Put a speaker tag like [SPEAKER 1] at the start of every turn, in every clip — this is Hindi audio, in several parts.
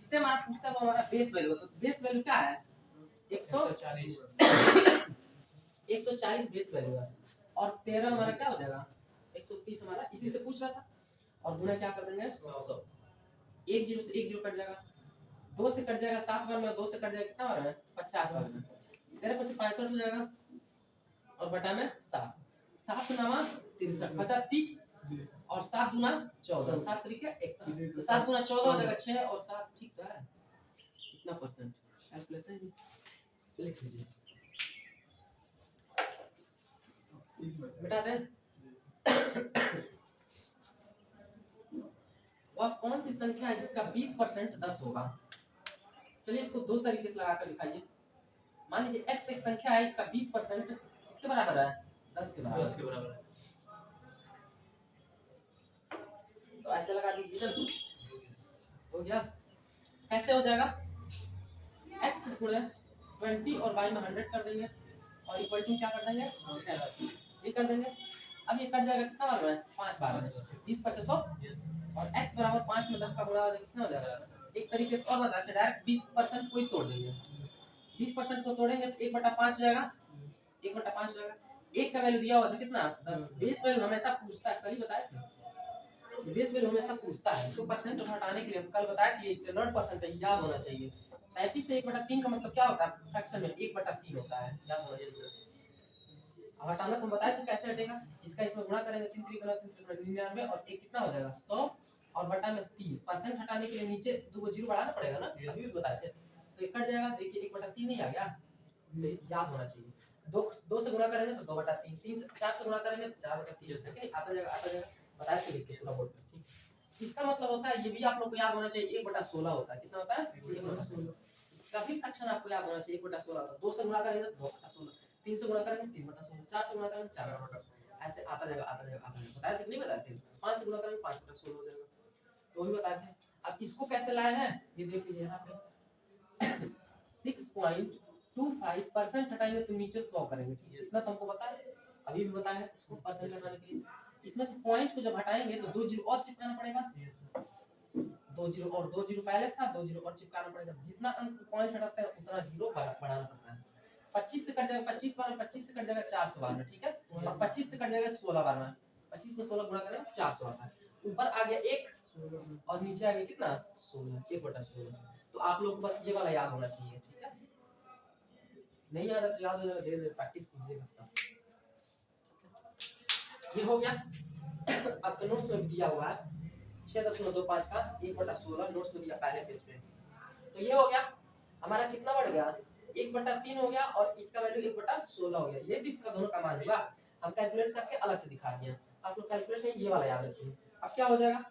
[SPEAKER 1] इससे हमारा पूछता है वो हमारा बेस वैल्यू। तो बेस वैल्यू क्या है 140 140 बेस वैल्यू है और 13 हमारा क्या हो जाएगा 130 हमारा इसी से पूछ रहा था। और गुणा क्या कर देंगे 100 एक जीरो से एक जीरो कट जाएगा 2 से कट जाएगा 7 बार में 2 से कट जाएगा कितना बार में 50 बार में 13 25 65 हो जाएगा और बटा में 7 7 नामा 63 बचा 30 और 7 दूना 14 7 तरीके 21 तो 7 दूना 14 हो जाएगा 6 और 7 ठीक तो है कितना परसेंट कैलकुलेशन लिख लीजिए बेटा दे वह कौन सी संख्या है जिसका 20% 10 होगा। चलिए इसको दो तरीके से लगाकर दिखाइए। मान लीजिए x एक संख्या है इसका 20% इसके बराबर है 10 के बराबर है तो ऐसे लगा दीजिए हो गया। कैसे हो जाएगा x गुणे 20 और y में 100 कर देंगे और इक्वल टू क्या कर देंगे ये कर देंगे। अब ये कट जाएगा कितना बार में 5 बार में 20 2500 और x बराबर 5 में 10 का गुणा कितना हो जाएगा। एक तरीके से और बता डायरेक्ट 20% को ही तोड़ देंगे 20% को तोड़ेंगे तो 1/5 हो जाएगा 1/5 हो जाएगा। एक का वैल्यू दिया हुआ था कितना 10 बेस वैल्यू हमेशा पूछता है कल ही बताया था बेस वैल्यू हमेशा पूछता है इसको परसेंट हटाने के लिए कल बताया कि ये स्टैंडर्ड परसेंट है याद होना चाहिए। 35 से 1/3 का मतलब क्या होता है फ्रैक्शन में 1/3 होता है याद होना चाहिए। अब हटाना तुम बताए थे कैसे हटेगा इसका इसमें गुणा करेंगे 3 3 गुना 99 और एक कितना हो जाएगा 100 और बटा में 3 परसेंट हटाने के लिए नीचे दो को जीरो बढ़ाना पड़ेगा ना अभी भी बताए थे तो ये कट जाएगा देखिए 1/3 नहीं आ गया याद होना चाहिए 2 से गुणा करेंगे तो 2/3 3 से 4 से गुणा करेंगे तो 4/3 ऐसे कि आता जाएगा बताया थे लिख के पूरा बोर्ड पे ठीक। इसका मतलब होता है ये भी आप लोग को याद होना चाहिए 1/16 होता है कितना होता है 1/16 इसका भी फ्रैक्शन आपको याद होना चाहिए 1/16 होता है 2 से गुणा करेंगे तो 2/16 3 से गुणा करेंगे 3/16 4 से गुणा करेंगे 4/16 ऐसे आता जाएगा बताया थे नहीं बताया थे 5 से गुणा करेंगे 5/16 हो जाएगा तो वही बताए थे। अब इसको कैसे लाए हैं ये देख लीजिए यहाँ पे 6.25% हटाएंगे तो नीचे 100 करेंगे ठीक है इतना तुमको पता है अभी भी बताया है इसको परसेंट हटाने के लिए इसमें से पॉइंट को जब हटाएंगे तो 2 जीरो और चिपकाना पड़ेगा 2 जीरो और 2 जीरो पहले था 2 जीरो और चिपकाना पड़ेगा जितना अंक पॉइंट हटाते हैं उतना जीरो बढ़ाना पड़ता है 25 से कट जाएगा 25 बार में 25 से कट जाएगा 400 बार में ठीक है और 25 से कट जाएगा 16 बार में 25 में 16 गुणा करें 400 आता है ऊपर आ गया 1 और नीचे आ गया कितना 16 1/16 तो आप लोग को बस ये वाला याद होना चाहिए ठीक है नहीं आ रहा तो याद हो जाएगा धीरे धीरे प्रैक्टिस कीजिएगा ये हो गया। आपके नोट्स में दिया हुआ है 6.25 का 1/16 नोट्स में दिया पहले पेज पे तो ये हो गया हमारा कितना बढ़ गया 1/3 हो गया और इसका वैल्यू 1/16 हो गया ये तो इसका दोनों का मान होगा हम कैलकुलेट करके अलग से दिखा दिए आप लोग कैलकुलेट ये वाला याद रखिए। अब क्या हो जाएगा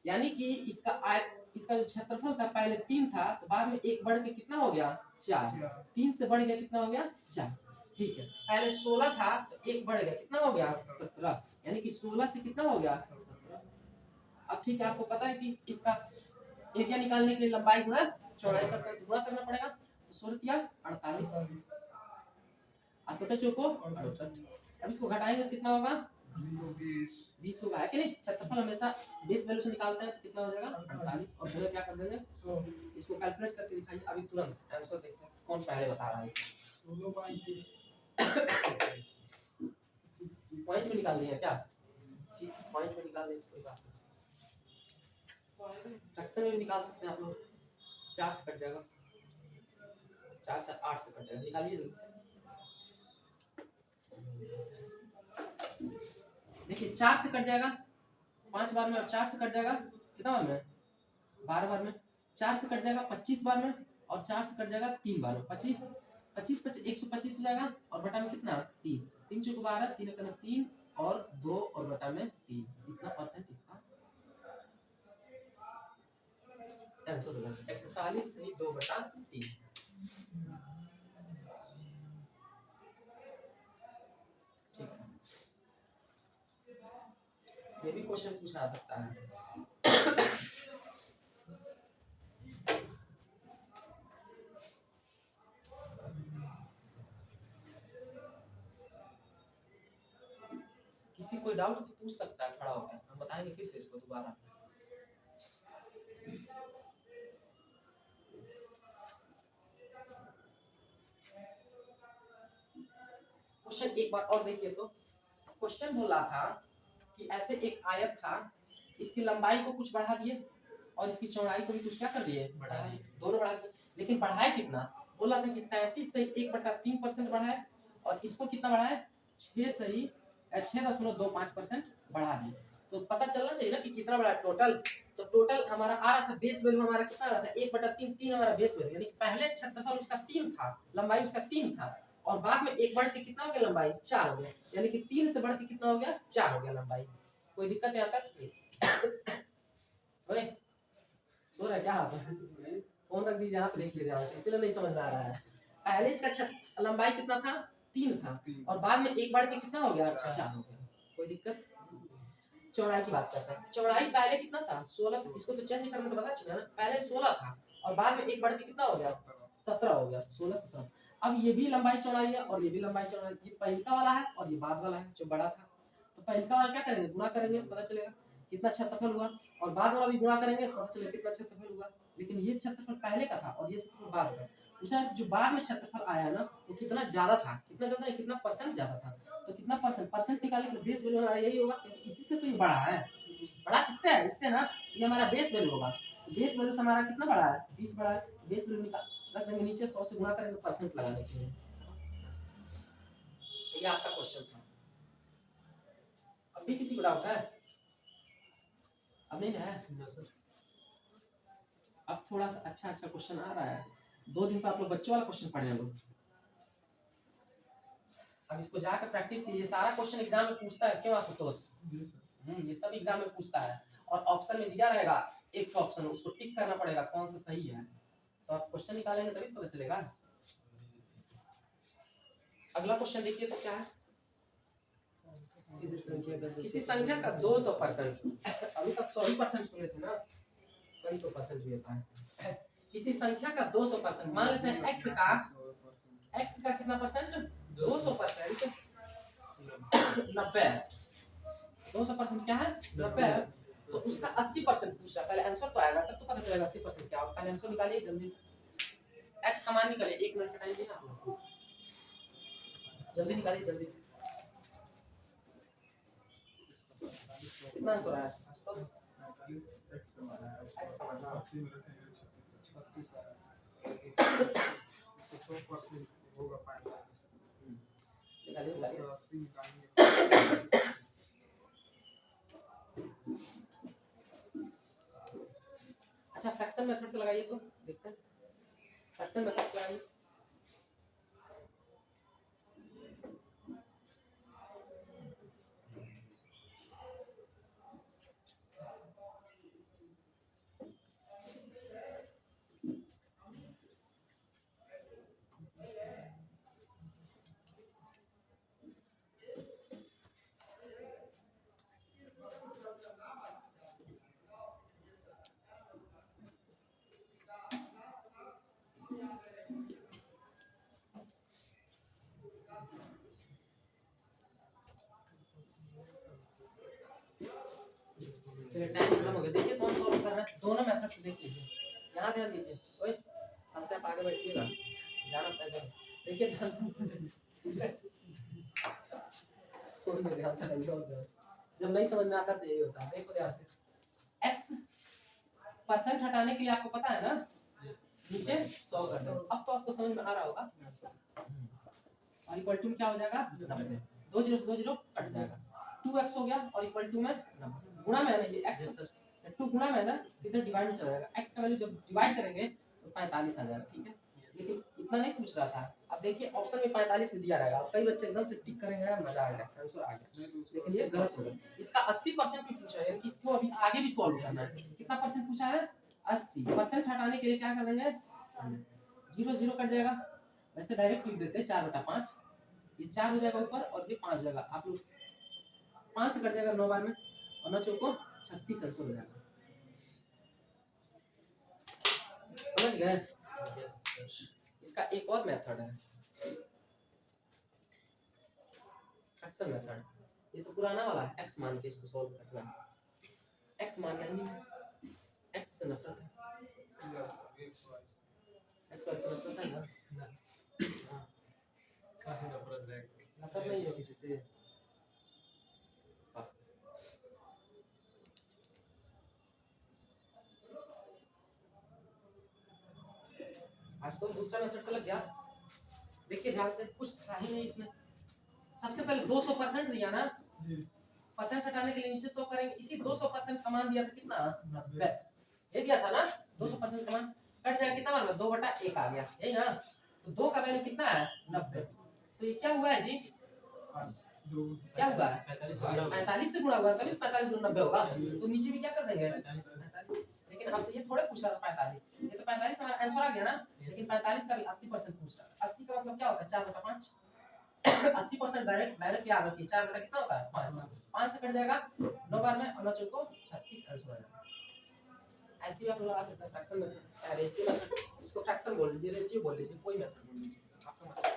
[SPEAKER 1] यानी कि इसका इसका जो क्षेत्रफल था पहले 3 था तो बाद में 1 बढ़ के कितना हो गया 4 3 से बढ़ गया कितना हो गया 4 ठीक है पहले 16 था तो 1 बढ़ गया कितना हो गया 17 यानी कि 16 से कितना हो गया 17। अब ठीक है आपको पता है कि इसका एरिया निकालने के लिए लंबाई गुणा चौड़ाई करके गुणा करना पड़ेगा तो 16 48 असत चौको 68 अब इसको घटाएंगे तो कितना होगा 20 होगा है कि नहीं क्षेत्रफल हमेशा बेस वैल्यू से निकालते हैं तो कितना हो जाएगा 48 और पूरा क्या कर देंगे 100 इसको कैलकुलेट करके दिखाइए अभी तुरंत आंसर देखते हैं कौन पहले बता रहा है पॉइंट में निकाल दिया क्या ठीक है पॉइंट में निकाल दें कोई बात नहीं फ्रैक्शन में भी निकाल सकते हैं आप लोग 4 से कट जाएगा 4 4 8 से कट जाएगा निकालिए जल्दी से देखिए 4 से कट जाएगा 5 बार में और 4 से कट जाएगा कितना बार में 12 बार में 4 से कट जाएगा 25 बार में और 4 से कट जाएगा 3 बार में 25 25 125 हो जाएगा और बटा में कितना 3 3 चौको 12 3 एकम 3 और 2 और बटा में 3 इतना परसेंट इसका आंसर होगा 41 से 2/3 ठीक है ये भी क्वेश्चन पूछा सकता है किसी कोई डाउट तो पूछ सकता है खड़ा होकर हम बताएंगे फिर से इसको दोबारा क्वेश्चन एक बार और देखिए तो क्वेश्चन बोला था कि ऐसे एक आयत था, इसकी लंबाई को कुछ बढ़ा दिए और इसकी चौड़ाई को भी कुछ क्या कर दिए, बढ़ा दिए, दोनों बढ़ा दिए। लेकिन बढ़ाए कितना, बोला था कि 33 से 1/3% बढ़ाए और इसको कितना बढ़ाए 6.25% बढ़ा दिए। तो पता चलना चाहिए ना कि कितना बढ़ा टोटल। तो टोटल हमारा आ रहा था, बेस वैल्यू हमारा कितना आ रहा था 1/3, 3 हमारा बेस वैल्यू, यानी कि पहले क्षेत्रफल उसका 3 था, लंबाई उसका 3 था और बाद में 1 बढ़ के कितना हो गया लंबाई 4 हो गया, यानी कि 3 से बढ़ के कितना हो गया 4 हो गया लंबाई। कोई दिक्कत यहाँ तक नहीं? सो रहा है क्या आप? फोन रख दीजिए, आप देख लीजिए, इसलिए नहीं समझ में आ रहा है। पहले इसका लंबाई कितना था 3 था और बाद में 1 बढ़ के कितना हो गया 4 हो गया। कोई दिक्कत? चौड़ाई की बात करते हैं। चौड़ाई पहले कितना था 16, इसको तो चेंज करना तो पता चला ना, पहले 16 था और बाद में 1 बढ़ के कितना हो गया 17 हो गया, 16 17। अब ये भी लंबाई चौड़ाई है और ये भी लंबाई चौड़ाई, ये पहलका वाला है और ये बाद वाला है जो बड़ा था। तो पहलका वाला क्या करेंगे, गुणा करेंगे, पता चलेगा कितना क्षेत्रफल हुआ, और बाद वाला भी गुणा करेंगे पता चलेगा कितना क्षेत्रफल हुआ। लेकिन ये क्षेत्रफल पहले का था और ये क्षेत्रफल बाद का। पूछा जो बाद में क्षेत्रफल आया ना वो कितना ज्यादा था, कितना ज्यादा नहीं, कितना परसेंट ज्यादा था। तो कितना परसेंट निकाले तो बेस वैल्यू हमारा यही होगा, क्योंकि इसी से तो ये बड़ा है। बड़ा किससे है, इससे ना, ये हमारा बेस वैल्यू होगा। बेस वैल्यू से हमारा कितना बड़ा है 20 बड़ा है। बेस वैल्यू निकाल रख देंगे नीचे, 100 से गुणा करेंगे परसेंट लगाने के लिए। ये आपका क्वेश्चन था। अब भी किसी को डाउट है? अब नहीं है? अब थोड़ा सा अच्छा क्वेश्चन आ रहा है। 2 दिन तो आप लोग बच्चों वाला क्वेश्चन पढ़े लोग, अब इसको जाकर प्रैक्टिस कीजिए। सारा क्वेश्चन एग्जाम में पूछता है, क्यों आशुतोष? ये सब एग्जाम में पूछता है और ऑप्शन में दिया रहेगा एक ऑप्शन, उसको टिक करना पड़ेगा कौन सा सही है। तो आप क्वेश्चन निकालेंगे तभी तो पता चलेगा। अगला क्वेश्चन देखिए तो क्या है, किसी संख्या का 200%, अभी तक 100% सुने थे ना, कई 100% भी होता है। किसी संख्या का 200%, मान लेते हैं x का कितना परसेंट 200%, 90, 200% क्या है 90, तो उसका 80% पूछ रहा है। पहले आंसर तो आएगा तब तो पता चलेगा 80% क्या होगा। पहले आंसर निकालिए जल्दी से, x का मान निकालिए, 1 मिनट का टाइम देना आप लोग, जल्दी निकालिए जल्दी से। कितना आंसर आया? x का मान 80 में रखेंगे 36 आया, 100% होगा 45, निकालिए 80 निकालिए। अच्छा फ्रैक्शन मेथड से लगाइए तो देखते हैं, फ्रैक्शन मेथड से लगाइए। चलिए टाइम खत्म हो गया। देखिए तो हम सॉल्व कर रहे हैं, दोनों मेथड से देख लीजिए। यहाँ ध्यान दीजिए, ओए हम से आप आगे बैठिएगा, ध्यान रखिएगा। देखिए ध्यान से, कोई नहीं ध्यान से नहीं, जब नहीं समझ में आता तो यही होता है। देखो ध्यान से, x परसेंट हटाने के लिए आपको पता है ना, नीचे 100%। अब तो आपको समझ में आ रहा होगा। और इक्वल टू में क्या हो जाएगा 90, 2 0 से 2 0 कट जाएगा, 2x हो गया और इक्वल टू में 90, गुणा में है ना, ये x 2 गुणा में है ना, इधर डिवाइड में चला जाएगा। x का वैल्यू जब डिवाइड करेंगे तो 45 आ जाएगा, ठीक है। लेकिन इतना नहीं पूछ रहा था। अब देखिए ऑप्शन में 45 दिया रहेगा, और कई बच्चे एकदम से टिक करेंगे, मजा आएगा, आंसर आ गया। लेकिन ये गलत होगा, इसका 80% भी पूछा है, यानी कि इसको अभी आगे भी सॉल्व करना है। कितना परसेंट पूछा है 80%। हटाने के लिए क्या कर देंगे 0 0 कट जाएगा, वैसे डायरेक्ट लिख देते हैं 4/5, ये 4 हो जाएगा ऊपर और ये 5 हो जाएगा। आप लोग 5 से कट जाएगा 9 बार में, और 9 चौको 36 आंसर हो जाएगा। समझ गए? Yes sir. इसका एक और मेथड है, फ्रैक्शन मेथड। ये तो पुराना वाला है, x मान के इसको सॉल्व करना है। x मान नहीं है, x से नफरत है। यस x y से नफरत है ना? काहे नफरत है? मतलब नहीं है किसी से। आज तो दूसरा मेथड से लग गया। देखिए ध्यान से, कुछ था ही नहीं इसमें। सबसे पहले 200% दिया ना, परसेंट हटाने के लिए नीचे 100 करेंगे। इसी 200% का मान दिया था कितना, 90। ये दिया था ना 200% का मान, कट जाएगा कितना मान, 2/1 आ गया, यही ना। तो 2 का वैल्यू कितना है, 90। तो ये क्या हुआ है जी, क्या हुआ, 45 से गुणा हुआ, तभी 45 गुणा 90 होगा। तो नीचे भी क्या कर देंगे 45। लेकिन आपसे ये थोड़े पूछ रहा था 45, ये तो 45 हमारा आंसर आ गया ना। लेकिन 45 का भी 80% पूछ रहा है। 80 का मतलब क्या होता है, 4/5। 80% डायरेक्ट याद रखिए, 4 बटा कितना होता है, 5 से कट जाएगा 9 बार में, और 9 चौको 36 आंसर आ जाएगा। ऐसे भी आप लगा सकते हैं फ्रैक्शन मेथड, रेशियो मेथड, इसको फ्रैक्शन बोल लीजिए, रेशियो बोल लीजिए, कोई मेथड बोल लीजिए आपका मतलब।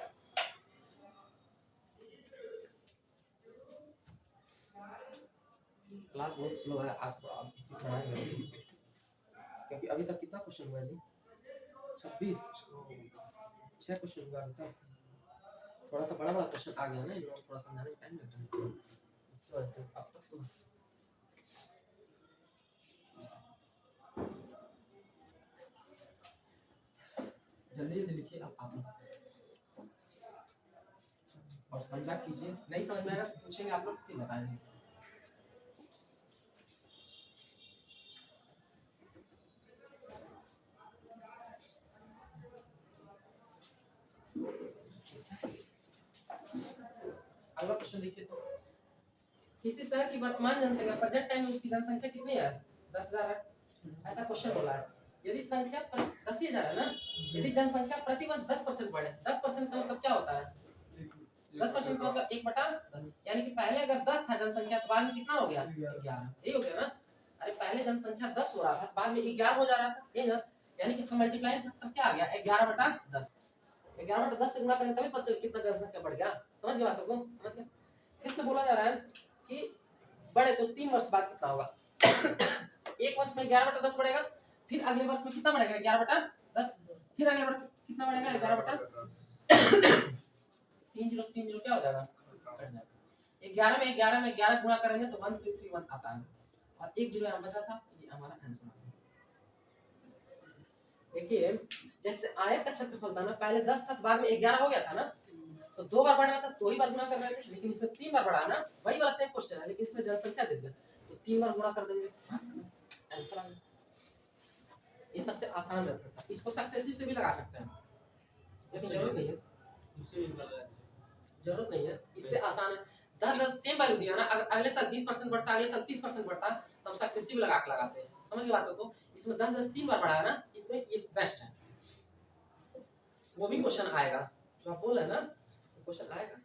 [SPEAKER 1] क्लास बहुत स्लो है आज, तो आप इसकी पढ़ाई, क्योंकि अभी तक कितना क्वेश्चन हुआ जी, 26 6 क्वेश्चन हुआ अभी तक। थोड़ा सा बड़ा क्वेश्चन आ गया ना, इन लोगों को थोड़ा समझाने में टाइम लगता है, इसकी वजह से अब तक तो जल्दी जल्दी लिखिए आप और समझा कीजिए। नहीं समझ में आएगा पूछेंगे आप लोग, फिर बताएंगे। अगला क्वेश्चन देखिए, तो किसी शहर की वर्तमान जनसंख्या प्रेजेंट टाइम में उसकी जनसंख्या कितनी है, 10,000 है, ऐसा क्वेश्चन बोला है। यदि संख्या 10,000 है ना, यदि जनसंख्या प्रति वर्ष 10% बढ़े, 10% का मतलब क्या होता है, 10% का मतलब 1/10, यानी कि पहले अगर 10 था जनसंख्या, तो बाद में कितना हो गया, 11, यही हो गया ना। अरे पहले जनसंख्या 10 हो रहा था, बाद में 11 हो जा रहा था, यही ना। यानी कि इसका मल्टीप्लाई फैक्टर क्या आ गया, 11/10। 11/10 से गुणा करें तभी पता चले कितना जनसंख्या बढ़ गया। समझ गए बातों को, समझ गए। फिर से बोला जा रहा है कि बढ़े तो 3 वर्ष बाद कितना होगा। एक वर्ष में 11/10 बढ़ेगा, फिर अगले वर्ष में कितना बढ़ेगा, 11/10, फिर अगले वर्ष कितना बढ़ेगा, 11/3 0 क्या हो जाएगा, कट जाएगा। 11 में 11 गुणा करेंगे तो 1331 आता है, और 1 0 यहाँ बचा था, ये हमारा आंसर आ गया। देखिए जैसे आयत का क्षेत्रफल था ना, पहले 10 था, बाद में 11 हो गया था ना, तो 2 बार बढ़ रहा था, 2 ही बार गुणा कर रहे थे। लेकिन इसमें 3 बार बढ़ा ना, वही वाला सेम क्वेश्चन है, लेकिन इसमें जनसंख्या दे दिया, तो 3 बार गुणा कर देंगे, आंसर आ गया। ये सबसे आसान मेथड था, इसको सक्सेसिव से भी लगा सकते हैं, लेकिन जरूरत नहीं है, जरूरत नहीं है, इससे आसान है। 10 सेम वैल्यू दिया ना, अगर अगले साल 20% बढ़ता, अगले साल 30% बढ़ता, तो हम सक्सेसिव लगा के लगाते हैं। समझ गए बातों को। इसमें 10 3 बार बढ़ा है ना, इसमें ये बेस्ट है। वो भी क्वेश्चन आएगा जो आप बोल रहे हैं ना, क्वेश्चन आएगा।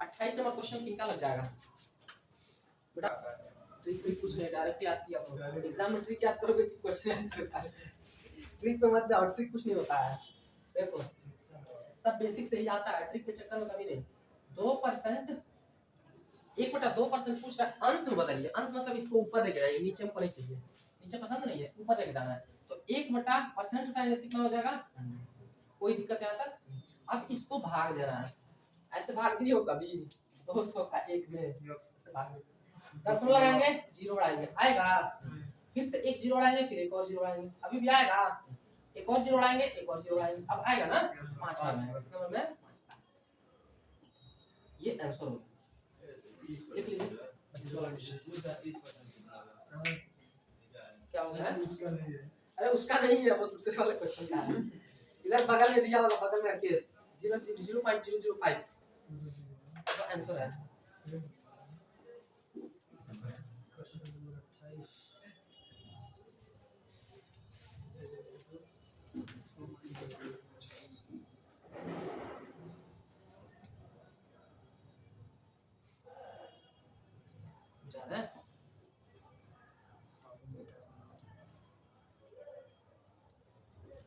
[SPEAKER 1] 28 नंबर क्वेश्चन किनका लग जाएगा बेटा, ट्रिक कुछ नहीं, डायरेक्ट याद किया करो। एग्जाम में ट्रिक याद करोगे कि क्वेश्चन याद करोगे, ट्रिक पे मत जाओ, ट्रिक कुछ नहीं होता है। देखो सब बेसिक से ही आता है, ट्रिक के चक्कर में कभी नहीं। 2% 1/2% पूछ रहा है, अंश में बदलिए, अंश मतलब इसको ऊपर लेके जाइए, नीचे ऊपर नहीं चाहिए, नीचे पसंद नहीं है, ऊपर लेके जाना है। तो 1/% उठाएंगे कितना हो जाएगा, कोई दिक्कत यहाँ तक। अब इसको भाग देना है, ऐसे भाग दिए हो कभी 200 का 1 में, ऐसे भाग 10 में लगाएंगे, 0 बढ़ाएंगे, आएगा। फिर से 1 0 बढ़ाएंगे, फिर एक और 0 बढ़ाएंगे, अभी भी आएगा। एक और 0 बढ़ाएंगे, एक और 0 बढ़ाएंगे, अब आएगा ना 5 नंबर में। ये आंसर होगा, लिख लीजिए। क्या हो गया है? अरे उसका नहीं है, वो दूसरे वाले क्वेश्चन का है। इधर बगल में दिया होगा, बगल में केस 0.005 तो आंसर है। ज्यादा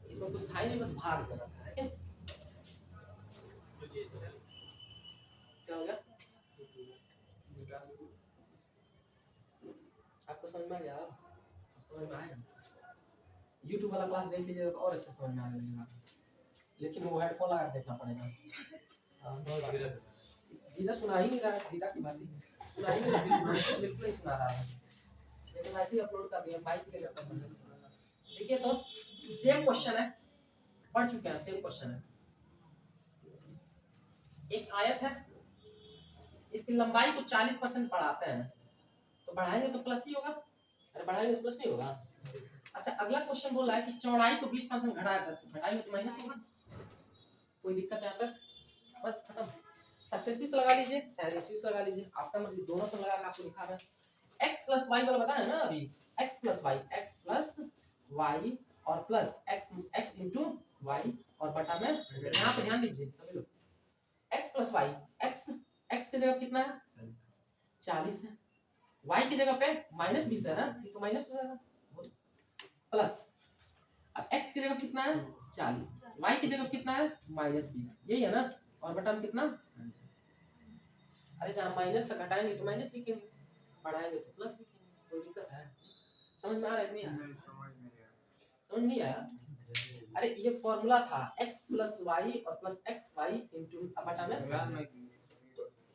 [SPEAKER 1] इसमें कुछ था ही नहीं, बस भाग कर रखा है। क्या हो गया, आपको समझ में आ गया, समझ में आएगा। YouTube वाला क्लास देख लीजिएगा तो और अच्छे समझ में आने लगेगा। लेकिन वो हेडफोन लगा के देखना पड़ेगा। धीरा सुना ही नहीं रहा है, धीरा की बात ही सुना ही नहीं रहा है, बिल्कुल नहीं सुना रहा है, लेकिन ऐसे ही अपलोड कर दिया माइक के जगह। देखिए तो सेम क्वेश्चन है, पढ़ चुके हैं, सेम क्वेश्चन है। एक आयत है, इसकी लंबाई को 40% बढ़ाते हैं, तो बढ़ाएंगे तो प्लस ही होगा, अरे बढ़ाएंगे तो प्लस नहीं होगा। अच्छा अगला क्वेश्चन बोला है कि चौड़ाई को 20% घटाया था, तो घटाएंगे तो माइनस होगा। कोई दिक्कत यहाँ पर? बस खत्म। सक्सेसिव लगा लीजिए चाहे रेशियो लगा लीजिए, आपका मर्जी, दोनों से लगा के आपको दिखा रहा है। x प्लस वाई वाला बताया ना अभी, x प्लस वाई और प्लस x इंटू वाई और बटा में, यहाँ पे ध्यान दीजिए सभी लोग, x प्लस वाई, x की जगह कितना है 40 है, y की जगह पे -20 है ना, तो माइनस हो जाएगा, प्लस अब x की जगह कितना है 40, y की जगह कितना है -20, यही है ना, और बटा में कितना, अरे जहाँ माइनस तक घटाएंगे तो माइनस लिखेंगे, बढ़ाएंगे तो प्लस लिखेंगे, कोई दिक्कत है? समझ में आ रहा है नहीं आया? समझ नहीं आया? अरे ये फॉर्मूला था x प्लस वाई और प्लस एक्स वाई इंटू बटा में,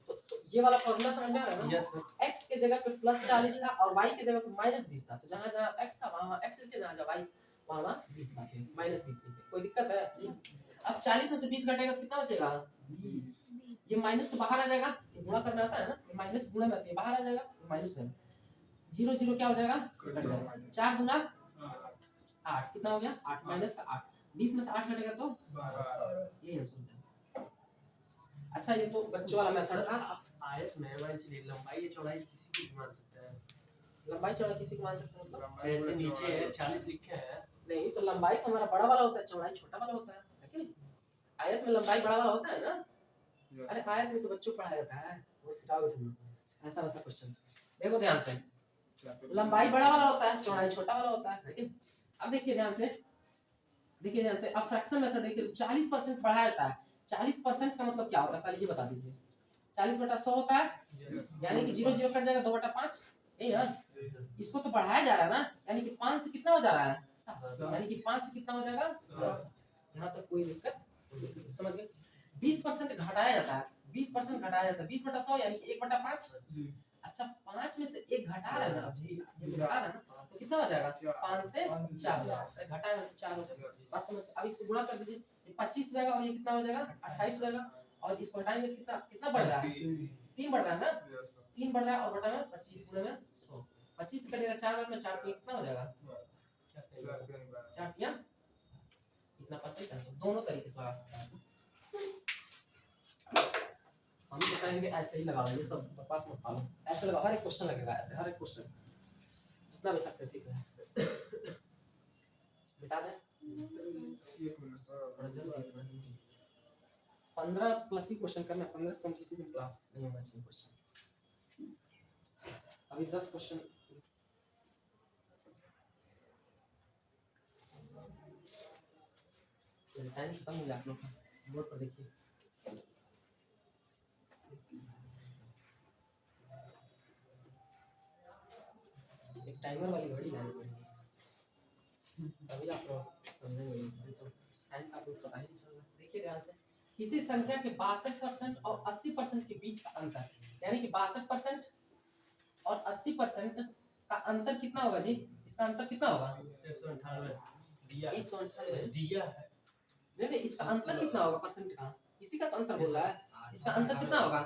[SPEAKER 1] तो ये वाला फॉर्मूला समझ में आ रहा है ना? yes, x के जगह पे प्लस 40 था और y की जगह पे -20 था, तो जहाँ जहाँ x था वहाँ x लिखे, जहाँ जहाँ y वहाँ 20 लिखे, -20 लिखे, कोई दिक्कत है? अब 40 में से 20 घटेगा तो कितना बचेगा 20, ये माइनस तो बाहर आ जाएगा, ये गुणा करना आता है ना, ये माइनस गुणा में आती है, बाहर आ जाएगा, माइनस है, 0 0 क्या हो जाएगा कट जाएगा, 4 गुना 8 कितना हो गया 8 माइनस का 8, 20 में से 8 घटेगा तो 12, ये आंसर है। अच्छा ये तो बच्चों वाला मेथड था।
[SPEAKER 2] आयत में लंबाई या चौड़ाई किसी को भी मान सकता है,
[SPEAKER 1] लंबाई चौड़ाई किसी को मान सकते हैं, मतलब
[SPEAKER 2] जैसे नीचे है 40 लिखा है,
[SPEAKER 1] नहीं तो लंबाई तो हमारा बड़ा वाला होता है, चौड़ाई छोटा वाला होता है कि नहीं? आयत में लंबाई बड़ा वाला होता है ना, अरे आयत में तो बच्चों पढ़ाया जाता है, वो बताओ तुम ऐसा वैसा क्वेश्चन, देखो ध्यान से, लंबाई बड़ा वाला होता है, चौड़ाई छोटा वाला होता है, लेकिन अब देखिए ध्यान से, देखिए ध्यान से, अब फ्रैक्शन मेथड देखिए, 40% बढ़ाया जाता है, 40% का मतलब क्या होता है पहले ये बता दीजिए, 40/100 होता है, यानी कि 0 0 कट जाएगा 2/5, यही ना, इसको तो बढ़ाया जा रहा है ना, यानी कि 5 से कितना हो जा रहा है 7, यानी कि 5 से कितना हो जाएगा 10, यहाँ तक कोई दिक्कत समझ गए? 20% घटाया जाता है, 20% घटाया जाता है, 20/100 यानी कि 1/5, अच्छा 5 में से 1 घटा रहा है ना, अब जी ये घटा रहा है ना, तो कितना हो जाएगा 5 से 4 हो जाएगा, घटा है तो 4 हो जाएगा, बात समझ? अब इसको गुणा कर दीजिए, ये 25 हो जाएगा और ये कितना हो जाएगा 28 हो जाएगा, और इसको हटाएंगे कितना कितना बढ़ रहा है 3 बढ़ रहा है ना, 3 बढ़ रहा है और बटा में 25 गुणे में 100, 25 कटेगा 4 बार में 4 पे कितना हो जाएगा 4 या इतना परसेंट आंसर, दोनों तरीके से लगा सकते हैं, हम बताएंगे ऐसे ही लगाओ, ये सब बकवास मत पालो, ऐसे लगाओ, हर एक क्वेश्चन लगेगा ऐसे, हर एक क्वेश्चन जितना भी सक्सेसिव है बता दें 15 प्लस ही क्वेश्चन करना, 15 से कम किसी भी क्लास नहीं होना चाहिए क्वेश्चन, अभी 10 क्वेश्चन टाइम खत्म हो गया आप लोग का, बोर्ड पर देखिए एक टाइमर वाली घड़ी लानी पड़ेगी, तभी आप लोग समझेंगे, तो टाइम का कुछ पता ही नहीं चल रहा। देखिए ध्यान से, किसी संख्या के 62% और 80% के बीच का अंतर, यानी कि 62% और 80% का अंतर कितना होगा जी, इसका अंतर कितना होगा 198
[SPEAKER 2] दिया है,
[SPEAKER 1] नहीं इसका अंतर कितना होगा परसेंट का, इसी का तो अंतर बोल रहा है, इसका अंतर कितना होगा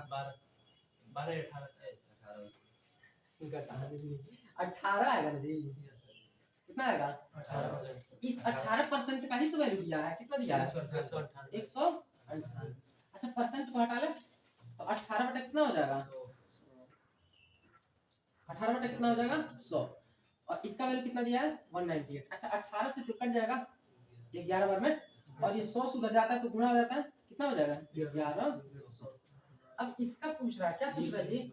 [SPEAKER 1] 18 आएगा ना जी, कितना आएगा 18%, इस 18% का ही तो वैल्यू दिया है, कितना दिया है 118, अच्छा परसेंट को हटा ले तो 18 बटा कितना हो जाएगा 18 बटा कितना हो जाएगा 100, और इसका वैल्यू कितना दिया है 198, अच्छा 18 से तो कट जाएगा 11 बार में, और ये 100 से उधर जाता है तो गुणा हो जाता है, कितना हो जाएगा 1100। अब इसका पूछ रहा है, क्या पूछ रहा है जी,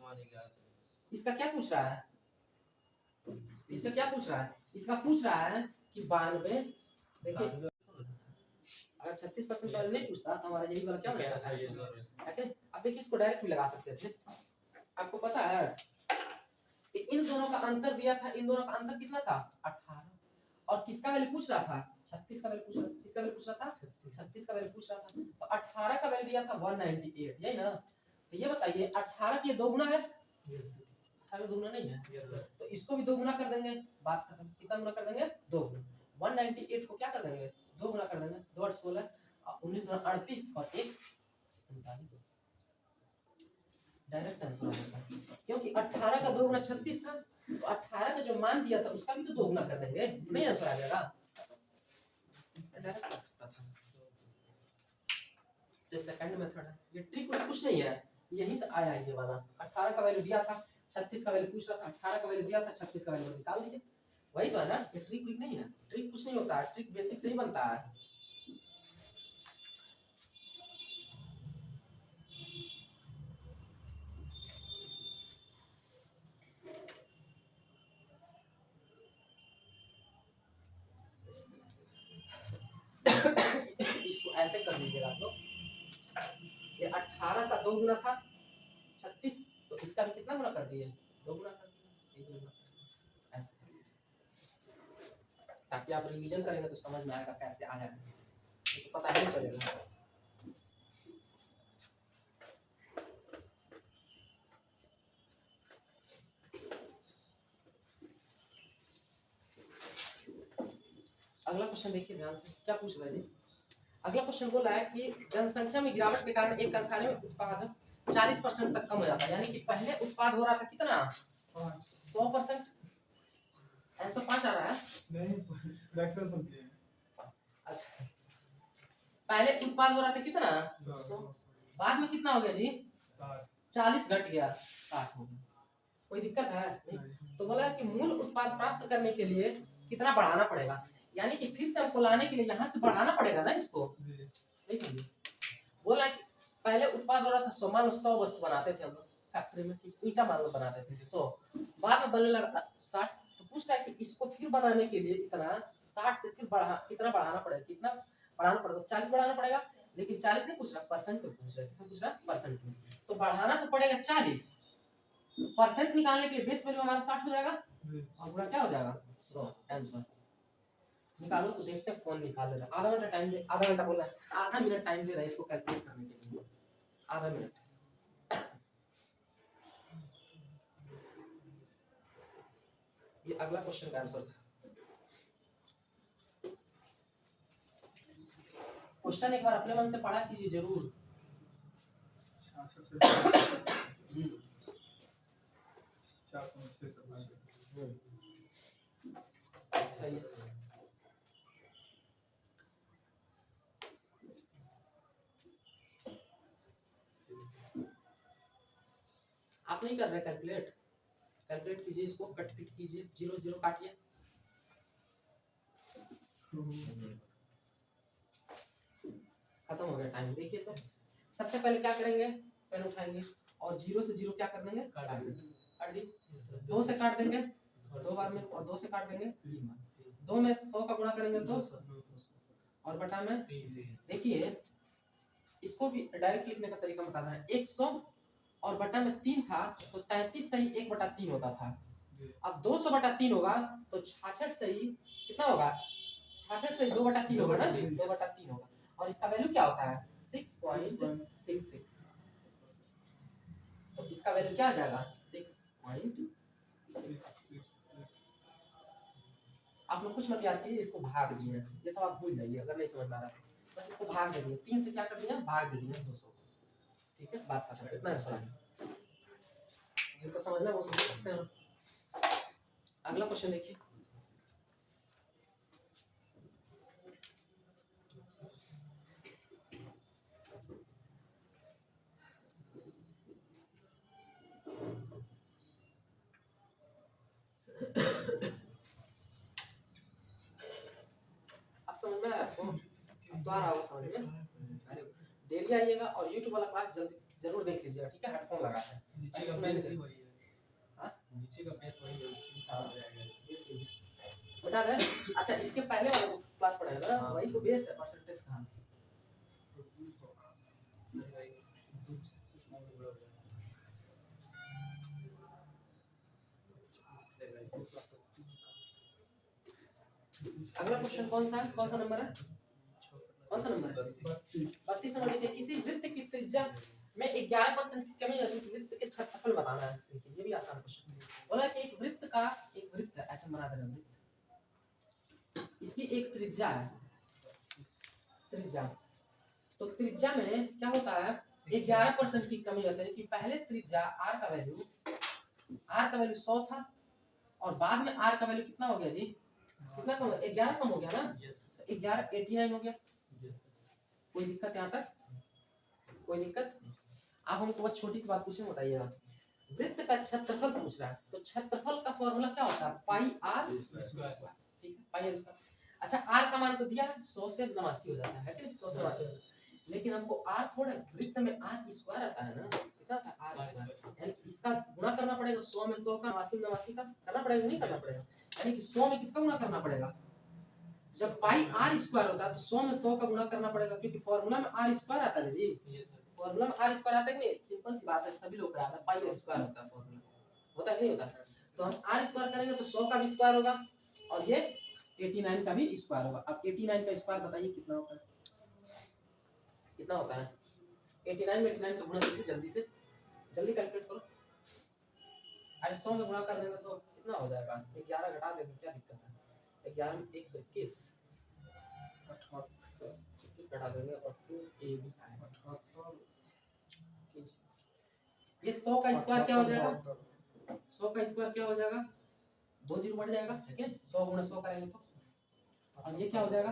[SPEAKER 1] इसका क्या पूछ रहा है, इसका क्या पूछ रहा है, इसका पूछ रहा है कि 92, देखिए अगर 36% वाला नहीं पूछता तो हमारा यही वाला क्या हो जाता है, अब देखिए इसको डायरेक्ट भी लगा सकते थे, आपको पता है कि इन दोनों का अंतर दिया था, इन दोनों का अंतर कितना था 18, और किसका वैल्यू पूछ रहा था 36 का वैल्यू पूछ रहा था, किसका वैल्यू पूछ रहा था 36 का वैल्यू पूछ रहा था। तो 18 का वैल्यू दिया था 198, यही ना। तो ये बताइए 18 की 2 गुना है, 18 2 गुना नहीं है, तो इसको भी 2 गुना कर देंगे, बात खत्म। कितना गुना कर देंगे 2 गुना। 198 को क्या कर देंगे 2 गुना कर देंगे, 2 8 16 19 गुना 38 और 1 39। डायरेक्ट आंसर आ जाता है, क्योंकि 18 का 2 गुना 36 था, तो 18 का जो मान दिया था उसका भी तो 2 गुना कर देंगे, नहीं आंसर आ जाएगा। डायरेक्ट आ सकता था। तो सेकंड मेथड है, ये ट्रिक कुछ नहीं है, यहीं से आया है ये वाला। 18 का वैल्यू दिया था, 36 का वैल्यू पूछ रहा था, 18 का वैल्यू दिया था, 36 का वैल्यू निकाल दीजिए, वही तो है ना। ये ट्रिक नहीं है, ट्रिक कुछ नहीं होता है, ट्रिक बेसिक से ही बनता है। इसको ऐसे कर दीजिएगा आप लोग, ये 18 का 2 गुना था 36, तो इसका भी कितना गुना कर दिए 2 गुना कर दिए, 1 गुना ऐसे कर लीजिए, ताकि आप रिवीजन करेंगे तो समझ में आएगा कैसे आ जाएगा, तो पता नहीं चलेगा। अगला क्वेश्चन देखिए ध्यान से, क्या पूछ रहा है जी। अगला क्वेश्चन बोला है कि जनसंख्या में गिरावट के कारण एक कारखाने में उत्पाद 40% तक कम हो जाता है, यानी कि पहले उत्पाद हो रहा था कितना 100%, 105 आ रहा है
[SPEAKER 3] नहीं, फ्रैक्शन समझिए।
[SPEAKER 1] अच्छा, पहले उत्पाद हो रहा था कितना 100, बाद में कितना हो गया जी 40 घट गया 60 हो गया, कोई दिक्कत है नहीं। तो बोला कि मूल उत्पाद प्राप्त करने के लिए कितना बढ़ाना पड़ेगा, यानी कि फिर से हमको लाने के लिए यहाँ से बढ़ाना पड़ेगा ना इसको, नहीं समझिए। बोला कि पहले उत्पाद हो रहा था 100, मान लो 100 वस्तु बनाते थे हम लोग फैक्ट्री में, ठीक ईटा मान लो बनाते थे 100, बाद में बनने लगा 60, तो पूछ रहा है कि इसको फिर बनाने के लिए इतना 60 से फिर कितना बढ़ाना पड़ेगा, कितना बढ़ाना पड़ेगा, 40 बढ़ाना पड़ेगा, लेकिन 40 नहीं पूछ रहा, परसेंट में पूछ रहा है, किसमें पूछ रहा है परसेंट में, तो बढ़ाना तो पड़ेगा 40, परसेंट निकालने के लिए बेस वैल्यू हमारा 60 हो जाएगा और पूरा क्या हो जाएगा 100। आंसर निकालो तो देखते हैं कौन निकाल रहा है। आधा घंटा टाइम दे, आधा घंटा बोला, आधा मिनट टाइम दे रहा है इसको कैलकुलेट करने के लिए, आधा मिनट। ये अगला क्वेश्चन का आंसर था। क्वेश्चन एक बार अपने मन से पढ़ा कीजिए जरूर। सही है। आप नहीं कर रहे कैलकुलेट, कैलकुलेट कीजिए इसको, कट पिट कीजिए, 0 0 काटिए, खत्म हो गया टाइम। देखिए तो सबसे पहले क्या करेंगे, पेन उठाएंगे और 0 से 0 क्या कर देंगे काट दी, 2 से काट देंगे 2 बार में, और 2 से काट देंगे 3 बार, 2 में 100 का गुणा करेंगे 200 और बटा में, देखिए इसको भी डायरेक्ट लिखने का तरीका बता रहा है, 100 और बटा में 3 था तो 33 सही 1/3 होता था, अब 200/3 होगा तो 66 सही कितना होगा, 66 सही 2/3 होगा ना, 2/3 होगा, और इसका वैल्यू क्या होता है 6.66, तो इसका वैल्यू क्या आ जाएगा 6.66। आप लोग कुछ मत याद कीजिए, इसको भाग दिए, ये सब आप भूल जाइए अगर नहीं समझ में आ रहा है, बस इसको भाग दीजिए, 3 से क्या कर दिया भाग दे दिया 200, ठीक है, बात खत्म, इतना आंसर है, जिनको समझना वो समझ सकते हैं। अगला क्वेश्चन देखिए, अब समझ में आ रहा है आपको, अब तो आ रहा होगा समझ में, अरे डेली आइएगा और YouTube वाला क्लास जल्दी जरूर देख लीजिएगा, ठीक है, हेडफोन लगा है,
[SPEAKER 2] नीचे का बेस ही वही है, हां नीचे का बेस वही है, उसी से आ जाएगा
[SPEAKER 1] बता रहे। अच्छा इसके पहले वाला जो क्लास पढ़ा है ना वही तो बेस है, परसेंटेज का अगला क्वेश्चन कौन सा है, कौन सा नंबर है, कौन सा नंबर है, 32 नंबर लिखिए। किसी वृत्त की त्रिज्या में 11% की कमी है, वृत्त के क्षेत्रफल बताना है। देखिए ये भी आसान क्वेश्चन है। बोला कि एक वृत्त ऐसा बना देना, वृत्त, इसकी एक त्रिज्या है, त्रिज्या, तो त्रिज्या में क्या होता है 11% की कमी होती है कि पहले त्रिज्या r का वैल्यू 100 था और बाद में r का वैल्यू कितना हो गया जी, कितना कम, 11 कम हो गया ना, 11 89 हो गया। कोई दिक्कत यहाँ तक, कोई दिक्कत? आप हमको बस छोटी सी बात पूछे बताइएगा, वृत्त का क्षेत्रफल पूछ रहा है तो क्षेत्रफल का फॉर्मूला क्या होता है, पाई आर स्क्वायर, ठीक है, पाई आर स्क्वायर। अच्छा आर का मान तो दिया है 100 से 89 हो जाता है कि नहीं, 100 से 89, लेकिन हमको आर थोड़ा वृत्त में आर स्क्वायर आता है ना, कितना आता है आर स्क्वायर, यानी इसका गुणा करना पड़ेगा 100 में 100 का, 89 में 89 का करना पड़ेगा, नहीं करना पड़ेगा, यानी कि 100 में किसका गुणा करना पड़ेगा, जब पाई आर स्क्वायर होता है तो 100 में 100 का गुणा करना पड़ेगा, क्योंकि फॉर्मूला में आर स्क्वायर आता है जी, फॉर्मूला में आर स्क्वायर आता है कि नहीं, सिंपल सी बात है, सभी लोग कराते हैं, पाई स्क्वायर होता है फॉर्मूला, होता है कि नहीं होता, तो हम आर स्क्वायर करेंगे तो 100 का भी स्क्वायर होगा और ये 89 का भी स्क्वायर होगा। अब 89 का स्क्वायर बताइए कितना होता है, कितना होता है, 89 में 89 का गुणा कीजिए, जल्दी से जल्दी कैलकुलेट करो, अरे 100 में गुणा कर देंगे तो कितना हो जाएगा, 11 घटा देंगे, क्या दिक्कत है, 11 में 121 घटा देंगे और 2 ab ये 100 का स्क्वायर क्या हो जाएगा, 100 का स्क्वायर क्या हो जाएगा, 2 जीरो बढ़ जाएगा, ठीक है, 100 गुणा 100 करेंगे तो, और ये क्या हो जाएगा,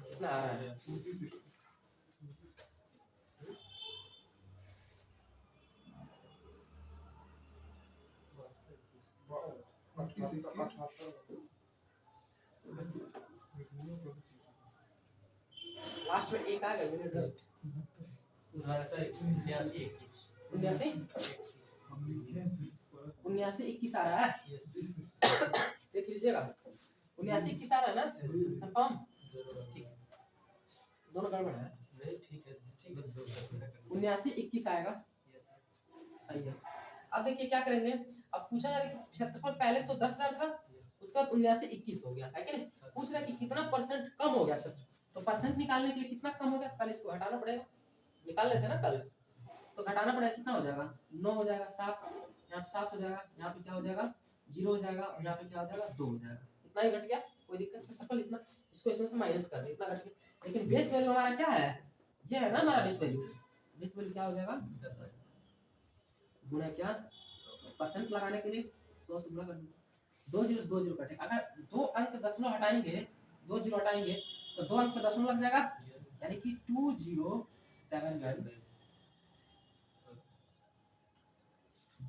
[SPEAKER 1] कितना आ रहा है,
[SPEAKER 3] 32
[SPEAKER 1] लास्ट में एक आएगा यूनिट डिजिट, 79 आ रहा है, देख लीजिएगा 79 आ रहा है ना, कंफर्म, ठीक है, दोनों गड़बड़ है, ठीक है 79 आएगा, सही है। अब देखिए क्या करेंगे, अब पूछा जा रहा है क्षेत्रफल पहले तो 10,000 था, उसका 79 हो गया है कि नहीं, पूछ रहा है कि कितना परसेंट कम हो गया क्षेत्र, तो परसेंट निकालने के लिए कितना कम हो गया, पहले इसको हटाना पड़ेगा, निकाल लेते हैं ना कल, तो घटाना पड़ेगा, कितना हो जाएगा 9 हो जाएगा, 7 यहाँ पे 7 हो जाएगा, यहाँ पे क्या हो जाएगा 0 हो जाएगा और यहाँ पे क्या हो जाएगा 2 हो जाएगा, इतना ही घट गया, कोई दिक्कत, क्षेत्रफल इतना, इसको इसमें से माइनस कर दे, इतना घट गया, लेकिन बेस वैल्यू हमारा क्या है, ये है ना हमारा बेस वैल्यू क्या हो जाएगा 10 गुना क्या, परसेंट लगाने के लिए 100 से गुणा कर दो जीरो कटे, अगर 2 अंक दशमलव हटाएंगे, 2 जीरो हटाएंगे तो 2 अंक पे दशमलव लग जाएगा, यानी कि 2071,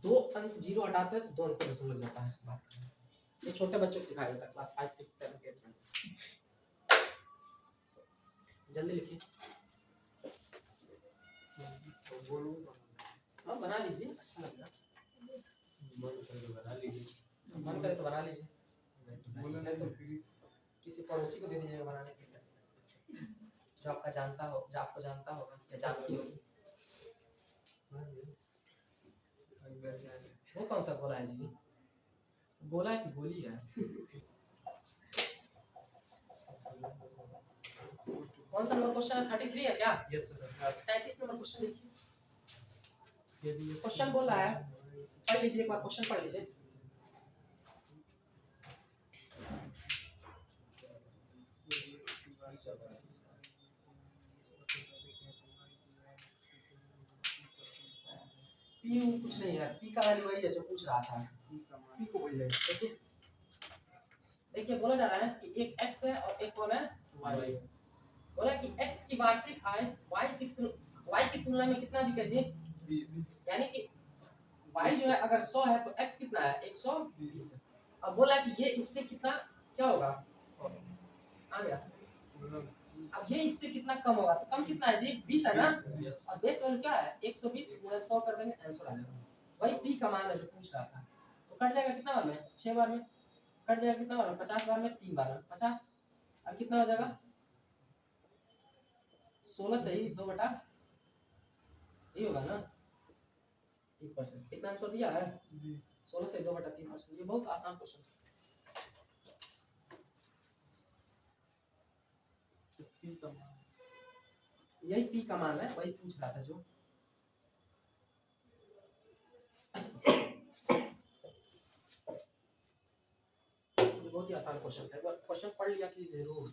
[SPEAKER 1] 2 अंक जीरो हटाते हैं तो 2 अंक पे दशमलव लग जाता है, बात ये छोटे बच्चों को सिखाया जाता है, क्लास 5 6 7 8 में, जल्दी लिखिए, हाँ बना लीजिए, अच्छा लगेगा, मन करे तो बना लीजिए, नहीं तो किसी पड़ोसी को दे दीजिएगा बनाने के लिए, जो आपका जानता हो, जो आपको जानता होगा या जानती होगी। वो कौन सा गोला है जी, गोला है कि गोली है, कौन सा नंबर क्वेश्चन है, 33 है क्या, यस सर, 33 नंबर क्वेश्चन देखिए, क्वेश्चन बोल रहा है, पढ़ लीजिए एक बार, क्वेश्चन पढ़ लीजिए, पी कुछ नहीं है, पी का वैल्यू वही है जो पूछ रहा था, पी को बोल रहे, देखिए बोला जा रहा है कि एक x है और एक कौन है y, बोला कि x की वार्षिक आय y की तुलना में कितना अधिक है जी, 20, यानी कि y जो है अगर 100 है तो x कितना है 120, अब बोला कि ये इससे कितना क्या होगा, आ गया, अब ये इससे कितना कम होगा, तो कम कितना है जी 20 है ना, और बेस वैल्यू क्या है 120 गुणा 100 कर देंगे, आंसर आ जाएगा, वही p का मान है जो पूछ रहा था, तो कट जाएगा कितना बार में 6 बार में, कट जाएगा कितना बार में 50 बार में, 3 बार में 50, अब कितना हो जाएगा 16 सही 2 बटा, ये होगा ना, 1%। इतना आंसर दिया है
[SPEAKER 3] जी
[SPEAKER 1] 16 से 2/3%। ये बहुत आसान क्वेश्चन है।
[SPEAKER 2] तीन कम
[SPEAKER 1] यही पी का मान है, वही पूछ रहा था जो। ये बहुत ही आसान क्वेश्चन है, एक बार क्वेश्चन पढ़ लिया कि जरूर,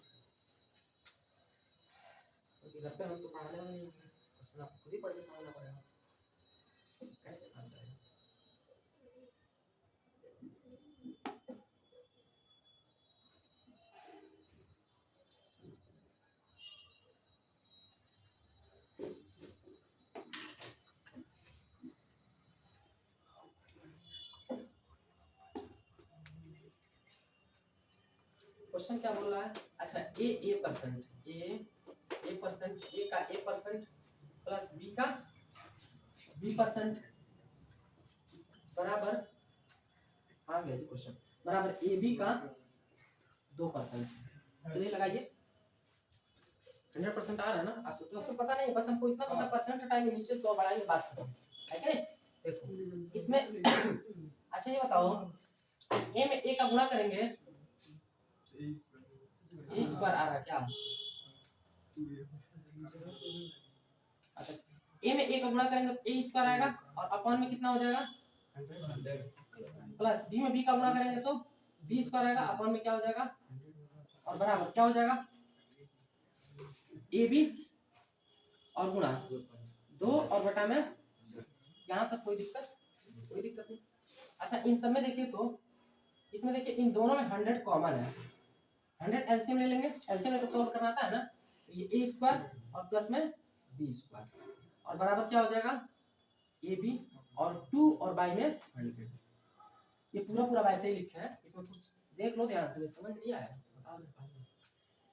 [SPEAKER 1] क्योंकि घर पे हम तो पढ़ाने वाले नहीं हैं, क्वेश्चन आपको खुद ही पढ़ के समझना पड़ेगा। कैसे काम चलेगा? क्वेश्चन क्या बोल रहा है? अच्छा ए परसेंट ए का ए परसेंट प्लस बी का बी परसेंट बराबर, आ गया जी क्वेश्चन, बराबर ए बी का 2%। चलिए लगाइए, 100% आ रहा है ना? आप तो उसको पता नहीं, बस हमको इतना पता परसेंट टाइम नीचे 100 बढ़ाएंगे बात खत्म है कि नहीं? देखो इसमें अच्छा ये बताओ, ए में ए का गुणा करेंगे, ए स्क्वायर आ रहा है क्या? अच्छा ए में ए का गुणा करेंगे तो ए स्क्वायर आएगा, और अपॉन में कितना हो जाएगा? प्लस बी में बी का गुणा करेंगे तो बी स्क्वायर आएगा, अपॉन में क्या हो जाएगा? और बराबर क्या हो जाएगा? ए बी और गुणा 2 और बटा में, यहाँ तक कोई दिक्कत नहीं। अच्छा इन सब में देखिए तो इसमें देखिए इन दोनों में 100 कॉमन है, 100 एलसीएम ले लेंगे, एलसीएम लेकर सॉल्व करना आता है ना, तो ये ए स्क्वायर और प्लस में बी स्क्वायर और बराबर क्या हो जाएगा? ए बी और 2 और बाई में 100। ये पूरा वैसे ही लिखे हैं, इसमें कुछ देख लो ध्यान से, समझ नहीं आया बता दो।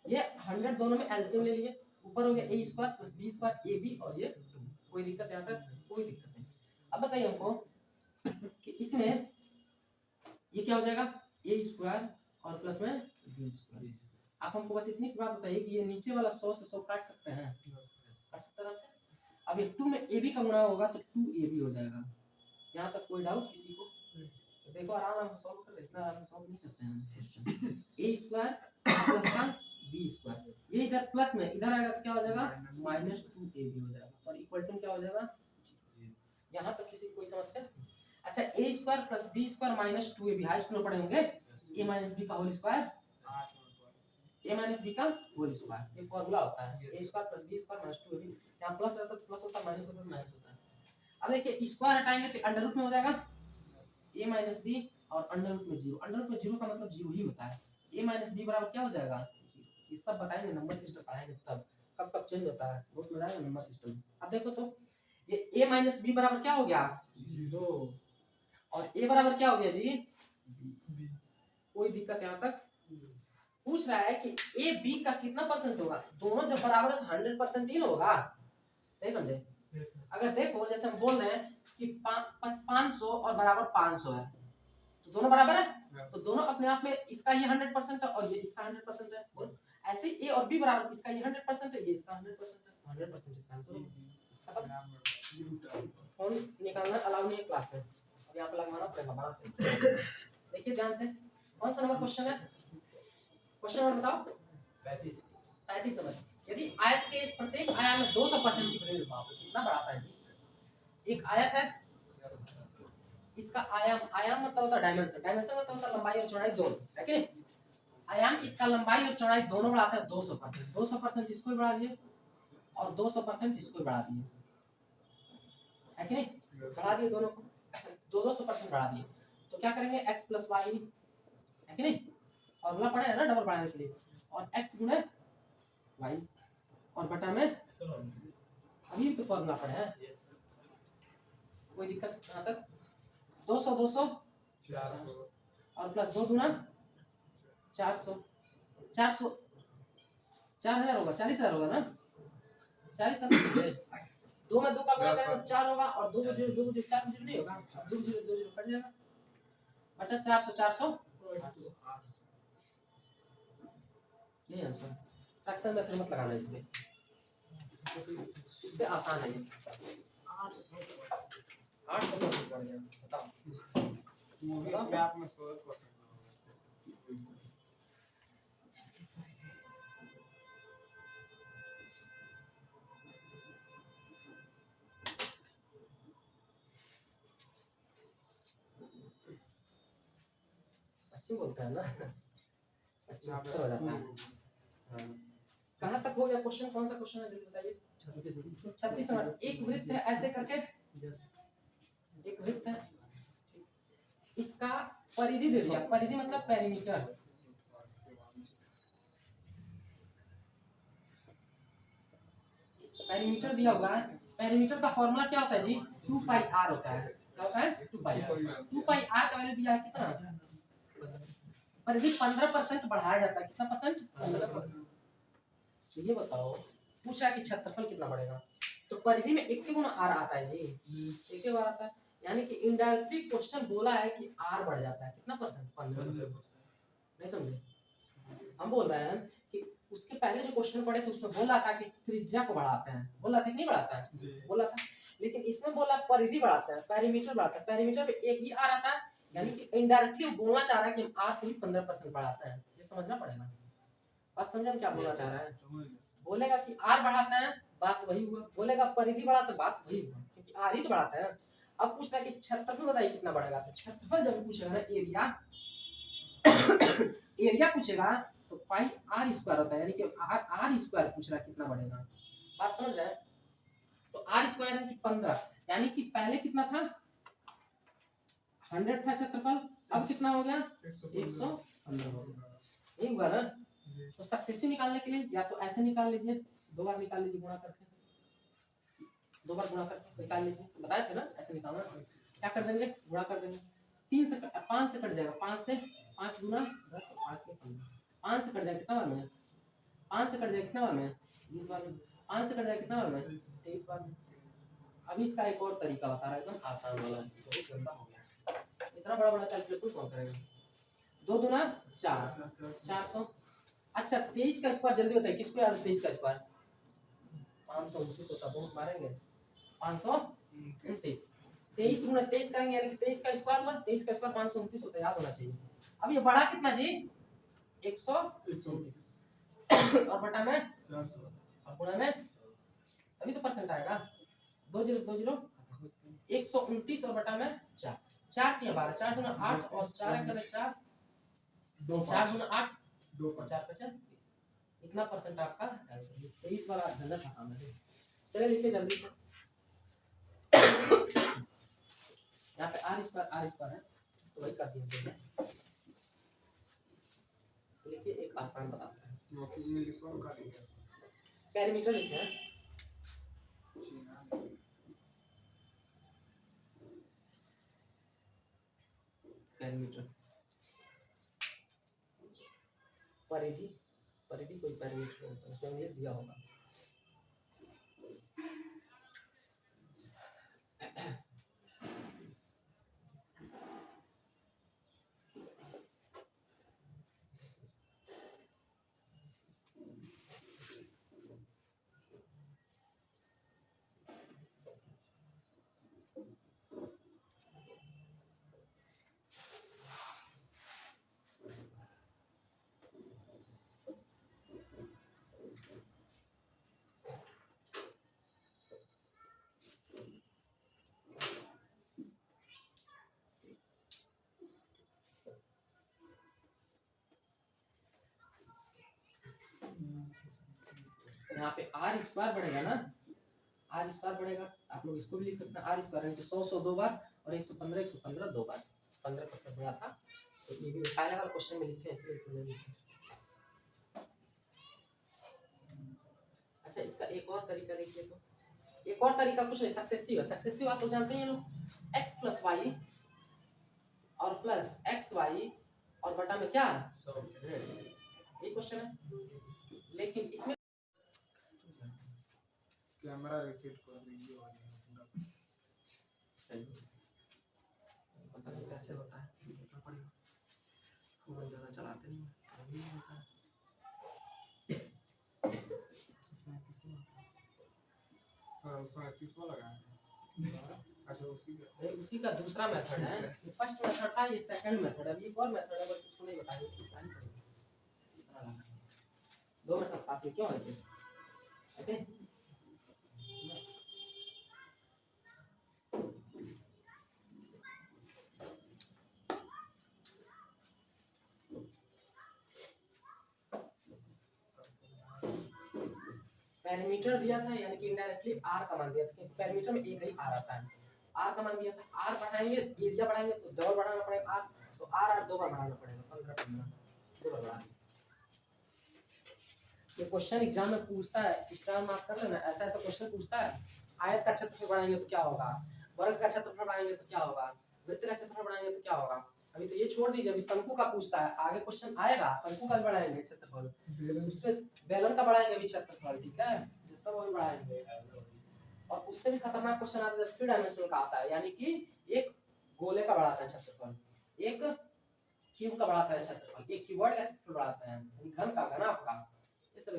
[SPEAKER 1] ये 100 दोनों में एलसीएम ले लिए, ऊपर हो गया a square plus b square a b, और ये कोई दिक्कत यहाँ तक कोई दिक्कत नहीं। अब बताइए हमको कि इसमें ये क्या हो जाएगा? ए स्क्वायर और प्लस में बी स्क्वायर। आप हमको बस इतनी सी बात बताइए कि ये नीचे वाला 100 से 100 काट सकते हैं? काट सकते हैं आपसे। अब ये 2 में ए बी का गुणा होगा तो 2 ए बी हो जाएगा, यहाँ तक कोई डाउट किसी को? तो देखो आराम से सॉल्व कर ले, इतना आराम से सॉल्व नहीं करते हैं क्वेश्चन। ए स्क्वायर प्लस का बी स्क्वायर, ये इधर प्लस में इधर आएगा तो क्या हो जाएगा? -2ab हो जाएगा, और इक्वल टू क्या हो जाएगा? यहाँ तक किसी को कोई समस्या? अच्छा a square plus b square -2ab high school में पढ़े होंगे, ए माइनस बी का whole square, a minus b का होल स्क्वायर, ये फॉर्मूला होता है। A square plus b square -2ab, यहाँ प्लस रहता तो प्लस होता, माइनस होता तो माइनस होता। अब देखिए स्क्वायर हटाएंगे तो अंडर रूट में हो जाएगा a माइनस बी, और अंडर रूट में 0, अंडर रूट में 0 का मतलब 0 ही होता है। a माइनस बी बराबर क्या हो जाएगा? 0। ये सब बताएंगे, नंबर सिस्टम पढ़ाएंगे तब कब चेंज होता है, बहुत मजा आएगा नंबर सिस्टम। अब देखो तो ये a माइनस बी बराबर क्या हो गया? 0, और a बराबर क्या हो गया जी? b। कोई दिक्कत यहाँ तक? पूछ रहा है कि a b का कितना परसेंट होगा? दोनों जब बराबर है तो 100% ही होगा, नहीं समझे? अगर देखो जैसे हम बोल रहे हैं कि 500 और बराबर 500 है, तो दोनों बराबर है, तो दोनों अपने आप में, इसका ये 100% है और ये इसका 100% है। बोल ऐसे ए और बी बराबर, इसका ये 100% है, ये इसका 100% है, 100% इसका आंसर खत्म। फोन निकालना अलाउ नहीं है क्लास में, अब यहाँ पे लगवाना पड़ेगा बड़ा से। देखिए ध्यान से, कौन सा नंबर क्वेश्चन है? क्वेश्चन नंबर बताओ। 35 नंबर। यदि आयत के प्रत्येक आयाम में 200% की वृद्धि कितना बढ़ाता है? एक आयत है, इसका आयाम मतलब होता है डायमेंशन, डायमेंशन मतलब होता है लंबाई और चौड़ाई दोनों, है कि नहीं? आयाम इसका लंबाई और चौड़ाई दोनों बढ़ाता है 200%, 200% इसको भी बढ़ा दिए और 200% इसको भी बढ़ा दिए, है कि नहीं? बढ़ा दिए दोनों को, 200% बढ़ा दिए, तो क्या करेंगे? x + y, है कि नहीं? फॉर्मूला पढ़े है ना डबल बढ़ाने के लिए, और x गुणे y और बटा में, अभी भी तो फॉर्मूला पढ़े हैं, कोई दिक्कत यहाँ तक? 200 400 और प्लस 2 दूना 400, 4000 होगा, 40,000 होगा ना? 40,000 2 में 2 का गुणा करेंगे तो 4 होगा, और 2 को 0 2 को 0 4 0 नहीं होगा, 2 0 2 0 कट जाएगा, बचा 400 ये आंसर। फ्रैक्शन मेथड मत लगाना इसमें, इससे आसान है ये। 800 बढ़ गया बताओ।
[SPEAKER 3] मूवी अपने आप में सोच कर सकते हो।
[SPEAKER 1] पश्चिम बोलता है ना, पश्चिम
[SPEAKER 3] यहाँ
[SPEAKER 1] उत्तर हो जाता है। हाँ। कहाँ तक हो गया क्वेश्चन? कौन सा क्वेश्चन है जल्दी बताइए। 36 नंबर। एक वृत्त है ऐसे करके, एक वृत्त है, इसका परिधि दे दिया, परिधि मतलब पेरीमीटर। पेरीमीटर दिया होगा। पेरीमीटर का फॉर्मूला क्या होता है जी? 2 पाई r होता है। क्या होता है? 2 पाई r। 2 पाई r का वैल्यू दिया है कितना? परिधि 15% बढ़ाया जाता है। कितना परसेंट? 15%। तो ये बताओ, पूछा कि क्षेत्रफल कितना बढ़ेगा, तो परिधि में 1 गुना r आता है जी, 1 बार आता है। यानी कि इनडायरेक्टली क्वेश्चन बोला है कि r बढ़ जाता है कितना परसेंट? 15%। नहीं समझे? हम बोल रहे हैं कि उसके पहले जो क्वेश्चन पढ़े थे उसमें बोला था कि त्रिज्या को बढ़ाते हैं, बोला था कि नहीं बढ़ाता है? बोला था। लेकिन इसमें बोला परिधि बढ़ाते हैं, पेरीमीटर बढ़ाते हैं। पेरीमीटर पे एक ही r आता है, यानी कि इनडायरेक्टली वो बोलना चाह रहा है कि हम r को भी 15% बढ़ाते हैं। ये समझना पड़ेगा। बात समझ में क्या बोलना चाह रहा है? बोलेगा कि r बढ़ाते हैं, बात वही हुआ। बोलेगा परिधि बढ़ाते हैं, बात वही हुआ, क्योंकि r ही तो बढ़ाते हैं। अब पूछता है कि क्षेत्रफल बताइए कितना बढ़ेगा, तो क्षेत्रफल जब पूछेगा ना, एरिया एरिया पूछेगा तो पाई r स्क्वायर होता है, यानी कि r स्क्वायर पूछ रहा है कितना बढ़ेगा। बात समझ रहे हैं? तो r स्क्वायर यानी कि 15, यानी कि पहले कितना था? 100 था क्षेत्रफल, अब कितना हो गया? 115 हो गया। नहीं हुआ ना? तो सक्सेसिव निकालने के लिए या तो ऐसे निकाल लीजिए, 2 बार निकाल लीजिए गुणा करके, 2 बार गुणा करके निकाल लीजिए। बताए थे ना ऐसे निकालना। क्या कर देंगे? गुणा कर देंगे। 3 से 5 से कट जाएगा, 5 से 5 गुना 10, 5 के 15, 5 से कट जाएगा कितना बार में? 5 से कट जाएगा कितना बार में? 20 बार में। 5 से कट जाएगा कितना बार में? 23 बार में। अभी इसका एक और तरीका बता रहा है, एकदम आसान वाला, बहुत गंदा हो गया। इतना बड़ा बड़ा कैलकुलेशन कौन करेगा? 2 दूना 4, 400। अच्छा 23 का स्क्वायर जल्दी बताइए, किसको याद है 23 का स्क्वायर? 529 होता, बहुत मारेंगे। 529, 23 गुना 23 करेंगे यानी कि 23 का स्क्वायर हुआ, 23 का स्क्वायर 529 होता है, याद होना चाहिए। अब ये बढ़ा कितना जी? 129 और बटा में
[SPEAKER 3] 400
[SPEAKER 1] और गुणा में, अभी तो परसेंट आएगा। 2020 129 और बटा में 4, 4 के 12, 4 गुना 8 और 4 करे 4, 4 गुना 8
[SPEAKER 3] 2
[SPEAKER 1] और 4 बचा 20। इतना परसेंट आपका आंसर। 23 वाला झंझट था काम है। चलिए लिखिए जल्दी से। यहाँ पे r स्क्वायर है तो वही कर दिया। लिखिए एक आसान बताते हैं।
[SPEAKER 3] इंग्लिश में का लिखा है
[SPEAKER 1] पेरीमीटर लिखे हैं। पेरीमीटर, परिधि, परिधि कोई पेरीमीटर होता है, इसमें इंग्लिश दिया होगा। यहाँ पे r स्क्वायर बढ़ेगा ना, r स्क्वायर बढ़ेगा। आप लोग इसको भी लिख सकते हैं, r स्क्वायर यानी कि 100 2 बार और 115 115 2 बार, 15% में आता। तो ये भी पहले वाला क्वेश्चन में लिखे, इसलिए इसमें लिखे। अच्छा इसका एक और तरीका देखिए, तो एक और तरीका कुछ नहीं, सक्सेसिव है। सक्सेसिव आप लोग जानते हैं, x प्लस वाई और प्लस एक्स वाई और बटा में क्या 100, ये क्वेश्चन है। लेकिन इसमें
[SPEAKER 3] कैमरा रीसेट कर दीजिए
[SPEAKER 1] पता नहीं कैसे होता है, देखना पड़ेगा। फोन ज़्यादा चलाते नहीं अभी होता है।
[SPEAKER 3] 37 वाला लगाया है। अच्छा उसी का
[SPEAKER 1] ये उसी का दूसरा मेथड है। ये फर्स्ट मेथड था, ये सेकंड मेथड है। अभी एक और मेथड है, बस उसको नहीं बताएंगे। दो मेथड काफी क्यों है this? ओके पैरामीटर दिया था, यानी कि इनडायरेक्टली r का मान दिया था। पैरामीटर में एक ही r आता है। r का मान दिया था, r बढ़ाएंगे, एरिया बढ़ाएंगे तो डबल बढ़ाना पड़ेगा r, तो r दो बार बढ़ाना पड़ेगा, 15 दो बार बढ़ा। ये क्वेश्चन एग्जाम में पूछता है, स्टार मार्क कर लेना। ऐसा ऐसा क्वेश्चन पूछता है, आयत का क्षेत्रफल बढ़ाएंगे तो क्या होगा, वर्ग का क्षेत्रफल बढ़ाएंगे तो क्या होगा, वृत्त का क्षेत्रफल बढ़ाएंगे तो क्या होगा। अभी तो ये छोड़ दीजिए, अभी शंकु का पूछता है, आगे क्वेश्चन आएगा शंकु का बढ़ाएंगे क्षेत्रफल, उससे बेलन का बढ़ाएंगे भी क्षेत्रफल, ठीक है, ये सब वही बढ़ाएंगे। और उससे भी खतरनाक क्वेश्चन आता है, 3 डायमेंशनल का आता है, यानी कि एक गोले का बढ़ाता है क्षेत्रफल, एक क्यूब का बढ़ाता है क्षेत्रफल, एक क्यूबॉइड का क्षेत्रफल बढ़ाता है, घन का, घनाभ का, ये सब